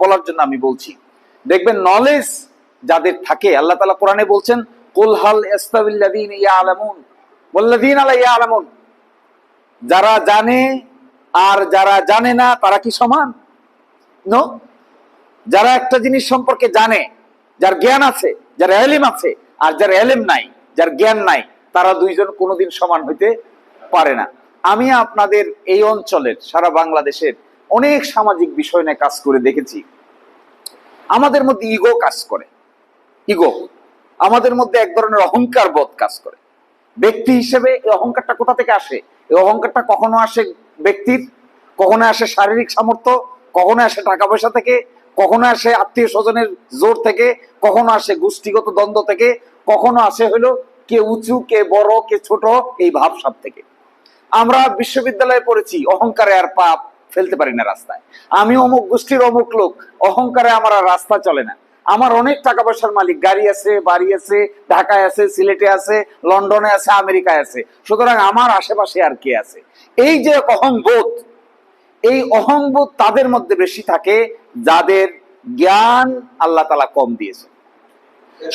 বলার জন্য আমি বলছি, দেখবেন নলেজ যাদের থাকে, আল্লাহ তাআলা কোরআনে বলছেন কুল হাল ইস্তাবিল্লাযীনা ইয়ালামুন ওয়াল্লাযীনা লা ইয়ালামুন, যারা জানে আর যারা জানে না তারা কি সমান? নো। যারা একটা জিনিস সম্পর্কে জানে, যার জ্ঞান আছে, যার ইলম আছে, আর যার ইলম নাই, যার জ্ঞান নাই, তারা দুইজন কোনোদিন সমান হইতে পারে না। আমি আপনাদের এই অঞ্চলের, সারা বাংলাদেশের অনেক সামাজিক বিষয় নিয়ে কাজ করে দেখেছি। আমাদের মধ্যে ইগো কাজ করে, ইগো আমাদের মধ্যে এক ধরনের অহংকার বোধ কাজ করে। ব্যক্তি হিসেবে এই অহংকারটা কোথা থেকে আসে? এই অহংকারটা কখনো আসে ব্যক্তির, কখনো আসে শারীরিক সামর্থ্য, কখনো আসে টাকা পয়সা থেকে, কখনো আসে আত্মীয় স্বজনের জোর থেকে, কখনো আসে গোষ্ঠীগত দ্বন্দ্ব থেকে, কখনো আসে হলো কে উঁচু কে বড় কে ছোট এই ভাবসাব থেকে। আমরা বিশ্ববিদ্যালয়ে পড়েছি, অহংকারে আর পা ফেলতে পারি না রাস্তায়। আমি অমুক গোষ্ঠীর অমুক লোক, অহংকারে আমার আর রাস্তা চলে না। আমার অনেক টাকা পয়সার মালিক, গাড়ি আছে, বাড়ি আছে, ঢাকায় আছে, সিলেটে আছে, লন্ডনে আছে, আমেরিকায় আছে, সুতরাং আমার আশেপাশে আর কে আছে? এই যে অহংবোধ, এই অহংবোধ তাদের মধ্যে বেশি থাকে যাদের জ্ঞান আল্লাহ তাআলা কম দিয়েছে।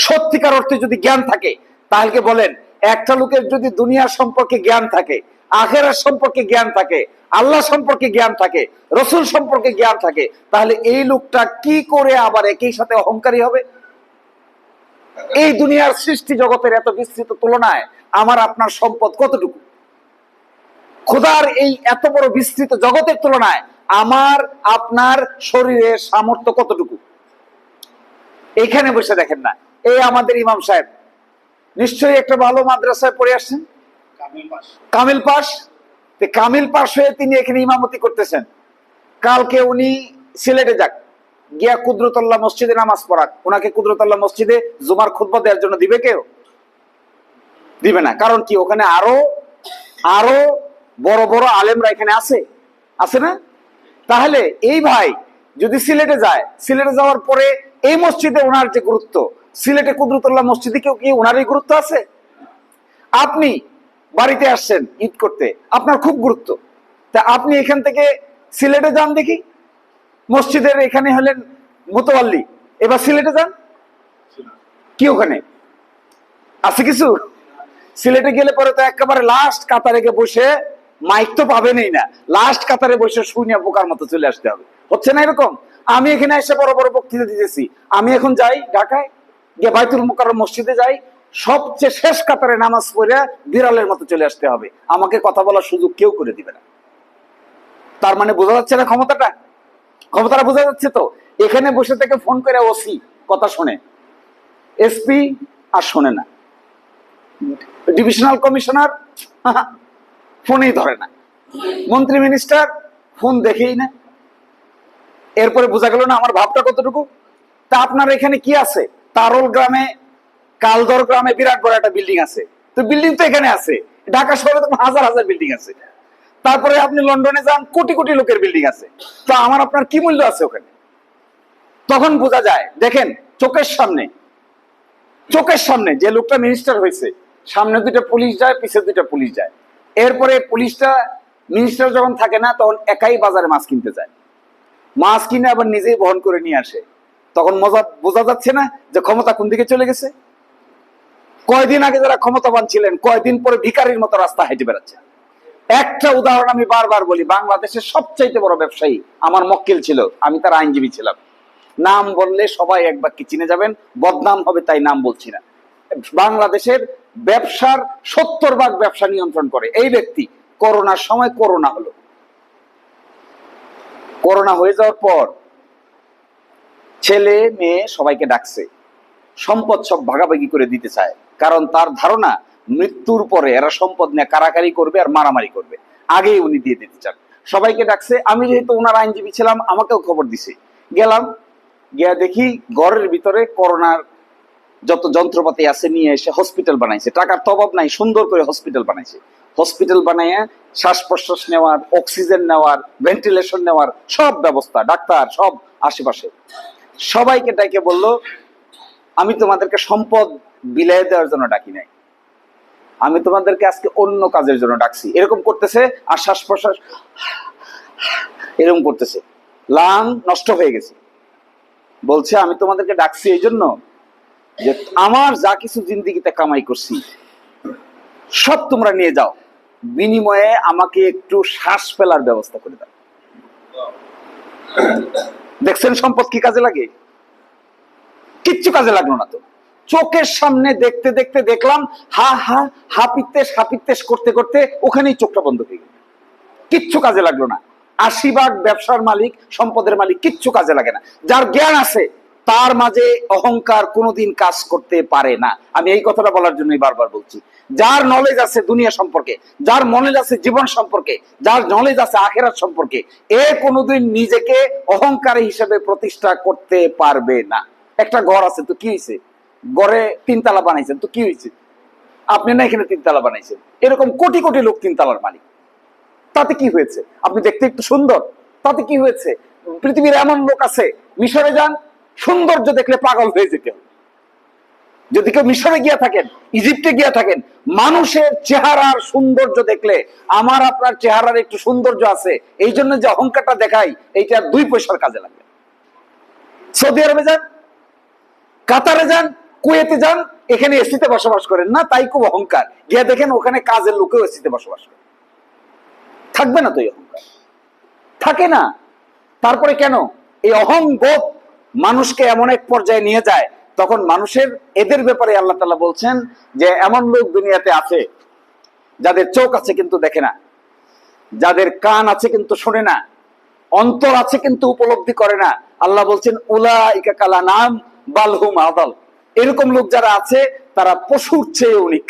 সত্যিকার অর্থে যদি জ্ঞান থাকে, তাহলে বলেন একটা লোকের যদি দুনিয়া সম্পর্কে জ্ঞান থাকে, আখিরাত সম্পর্কে জ্ঞান থাকে, আল্লাহ সম্পর্কে জ্ঞান থাকে, রসুল সম্পর্কে জ্ঞান থাকে, তাহলে এই লোকটা কি করে আবার একই সাথে অহংকারী হবে? এই দুনিয়ার সৃষ্টি জগতের এত বিস্তৃত তুলনায় আমার আপনার সম্পদ কতটুকু? খোদার এই এত বড় বিস্তৃত জগতের তুলনায় আমার আপনার শরীরের সামর্থ্য কতটুকু? এইখানে বসে দেখেন না, এই আমাদের ইমাম সাহেব নিশ্চয়ই একটা ভালো মাদ্রাসায় পড়ে আসছেন, কামিল পাশ। কামিল পাশ হয়ে তিনি এখানে ইমামতি করতেছেন। কালকে উনি সিলেটে যাক, গিয়া কুদরতুল্লাহ মসজিদে নামাজ পড়াক, ওনাকে কুদরতুল্লাহ মসজিদে জুমার খুতবা দেওয়ার জন্য দিবে কেউ? দিবে না। কারণ কি? ওখানে আরো আরো বড় বড় আলেমরা এখানে আছে, আছে না? তাহলে এই ভাই যদি সিলেটে যায়, সিলেটে যাওয়ার পরে এই মসজিদে ওনার যে গুরুত্ব, সিলেটে কুদরতুল্লাহ মসজিদে কেউ কি ওনারই গুরুত্ব আছে? আপনি বাড়িতে আসছেন ঈদ করতে, আপনার খুব গুরুত্ব, তা আপনি এখান থেকে সিলেটে যান দেখি, মসজিদের এখানে হলেন মুতাওয়াল্লি, এবার সিলেটে যান, কি ওখানে আছে কিছু? সিলেটে গেলে পরে তো একেবারে লাস্ট কাতারে গিয়ে বসে, মাইক তো পাবেনই না, লাস্ট কাতারে বসে শুনিয়া বোকার মতো চলে আসতে হবে। হচ্ছে না এরকম? আমি এখানে এসে বড় বড় বক্তৃতা দিতেছি, আমি এখন যাই ঢাকায়, গিয়ে বাইতুল মুকাররম মসজিদে যাই, সবচেয়ে শেষ কাতারে নামাজ পড়ে বিড়ালের মতো চলে আসতে হবে, আমাকে কথা বলার সুযোগ কেউ করে দিবে না। তার মানে বোঝা যাচ্ছে না ক্ষমতাটা? ক্ষমতাটা বোঝা যাচ্ছে তো? এখানে বসে থেকে ফোন করে ওসি কথা শোনে, এসপি আর শোনে না, ডিভিশনাল কমিশনার ফোনেই ধরে না, মন্ত্রী মিনিস্টার ফোন দেখেই না। এরপরে বোঝা গেল না আমার ভাবটা কতটুকু? তা আপনার এখানে কি আছে? তারল গ্রামে, কালদর গ্রামে বিরাট বড় একটা বিল্ডিং আছে, তো বিল্ডিং তো এখানে আছে, ঢাকা শহরে তো হাজার হাজার বিল্ডিং আছে। তারপরে আপনি লন্ডনে যান, কোটি কোটি লোকের বিল্ডিং আছে, তো আমার আপনার কি মূল্য আছে ওখানে? তখন বোঝা যায়। দেখেন চোখের সামনে, চোখের সামনে যে লোকটা মিনিস্টার হয়েছে, সামনে দুইটা পুলিশ যায়, পিছিয়ে দুইটা পুলিশ যায়, এরপরে পুলিশটা মিনিস্টার যখন থাকে না তখন একাই বাজারে মাছ কিনতে যায়, মাছ কিনে আবার নিজেই বহন করে নিয়ে আসে। তখন মজা বোঝা যাচ্ছে না যে ক্ষমতা কোন দিকে চলে গেছে? কয়দিন আগে যারা ক্ষমতাবান ছিলেন, কয়দিন পরে ভিখারির মতো রাস্তা হেঁটে বেড়াচ্ছে। একটা উদাহরণ আমি বারবার বলি, বাংলাদেশের সবচাইতে বড় ব্যবসায়ী আমার মক্কেল ছিল, আমি তার আইনজীবী ছিলাম, নাম বললে সবাই এক বাক্যে চিনে যাবেন, বদনাম হবে তাই নাম বলছি না। বাংলাদেশের ব্যবসার 70% ব্যবসা নিয়ন্ত্রণ করে এই ব্যক্তি। করোনার সময় করোনা হলো, করোনা হয়ে যাওয়ার পর ছেলে মেয়ে সবাইকে ডাকছে, সম্পদ সব ভাগাভাগি করে দিতে চায়, কারণ তার ধারণা মৃত্যুর পরে এরা সম্পদ নিয়ে কারাকারি করবে আর মারামারি করবে, আগেই উনি দিয়ে দিতে চান। সবাইকে ডাকছে, আমি যেহেতু ওনার আইনজীবী ছিলাম আমাকেও খবর দিছে, গেলাম, গিয়া দেখি ঘরের ভিতরে করোনার যত যন্ত্রপাতি আছে নিয়ে এসে হসপিটাল বানাইছে, টাকার তো অভাব নাই, সুন্দর করে হসপিটাল বানাইছে। হসপিটাল বানাইয়া শ্বাস প্রশ্বাস নেওয়ার, অক্সিজেন নেওয়ার, ভেন্টিলেশন নেওয়ার সব ব্যবস্থা, ডাক্তার সব আশেপাশে। সবাইকে ডাকে বলল, আমি তোমাদেরকে সম্পদ বিলাই দেওয়ার জন্য ডাকি নাই, আমি তোমাদেরকে আজকে অন্য কাজের জন্য ডাকছি। এরকম করতেছে আর শ্বাস প্রশ্বাস এরকম করতেছে, লাং নষ্ট হয়ে গেছে। বলছে আমি তোমাদেরকে ডাকছি এই জন্য যে আমার যা কিছু জিন্দিগিতে কামাই করছি সব তোমরা নিয়ে যাও, বিনিময়ে আমাকে একটু শ্বাস ফেলার ব্যবস্থা করে দাও। দেখছেন সম্পদ কি কাজে লাগে? কিচ্ছু কাজে লাগলো না তো। চোখের সামনে দেখতে দেখতে দেখলাম হাপিত্তেশ করতে করতে ওখানেই চোখটা বন্ধ হয়ে গেল। কিচ্ছু কাজে লাগলো না। 80 ভাগ ব্যবসার মালিক, সম্পদের মালিক, কিচ্ছু কাজে লাগে না। যার জ্ঞান আছে তার মাঝে অহংকার কোনোদিন কাজ করতে পারে না। আমি এই কথাটা বলার জন্যই বারবার বলছি, যার নলেজ আছে দুনিয়া সম্পর্কে, যার নলেজ আছে জীবন সম্পর্কে, যার নলেজ আছে আখেরাত সম্পর্কে, এ কোনোদিন নিজেকে অহংকারী হিসেবে প্রতিষ্ঠা করতে পারবে না। একটা ঘর আছে তো কি হয়েছে, ঘরে 3 তালা বানাইছেন তো কি হয়েছে, আপনি না এখানে 3 তালা বানাইছেন, এরকম কোটি কোটি লোক 3 তালার মালিক, তাতে কি হয়েছে? আপনি দেখতে একটু সুন্দর, তাতে কি হয়েছে? পৃথিবীর এমন লোক আছে, মিশরে যান, সৌন্দর্য দেখলে পাগল হয়ে যেতে হবে। যদি কেউ মিশরে গিয়া থাকেন, ইজিপ্টে গিয়া থাকেন, মানুষের চেহারার সৌন্দর্য দেখলে আমার আপনার চেহারার একটু সৌন্দর্য আছে, এই জন্য যে অহংকারটা দেখাই, এইটা 2 পয়সার কাজে লাগবে। সৌদি আরবে যান, কাতারে যান, কুয়েতে যান, এখানে এসিতে বসবাস করেন না, তাই খুব অহংকার। গিয়া দেখেন ওখানে কাজের লোকেও এসিতে বসবাস করে। থাকবে না তো এই অহংকার, থাকে না। তারপরে কেন এই অহংবোধ মানুষকে এমন এক পর্যায়ে নিয়ে যায়, তখন মানুষের এদের ব্যাপারে আল্লাহ তাআলা বলছেন যে এমন লোক দুনিয়াতে আছে যাদের চোখ আছে কিন্তু দেখে না, যাদের কান আছে কিন্তু শোনে না, অন্তর আছে কিন্তু উপলব্ধি করে না। আল্লাহ বলছেন উলাইকা কালানাম বাল হুম আদাল। এরকম লোক যারা আছে তারা পশুর চেয়ে নিকৃষ্ট।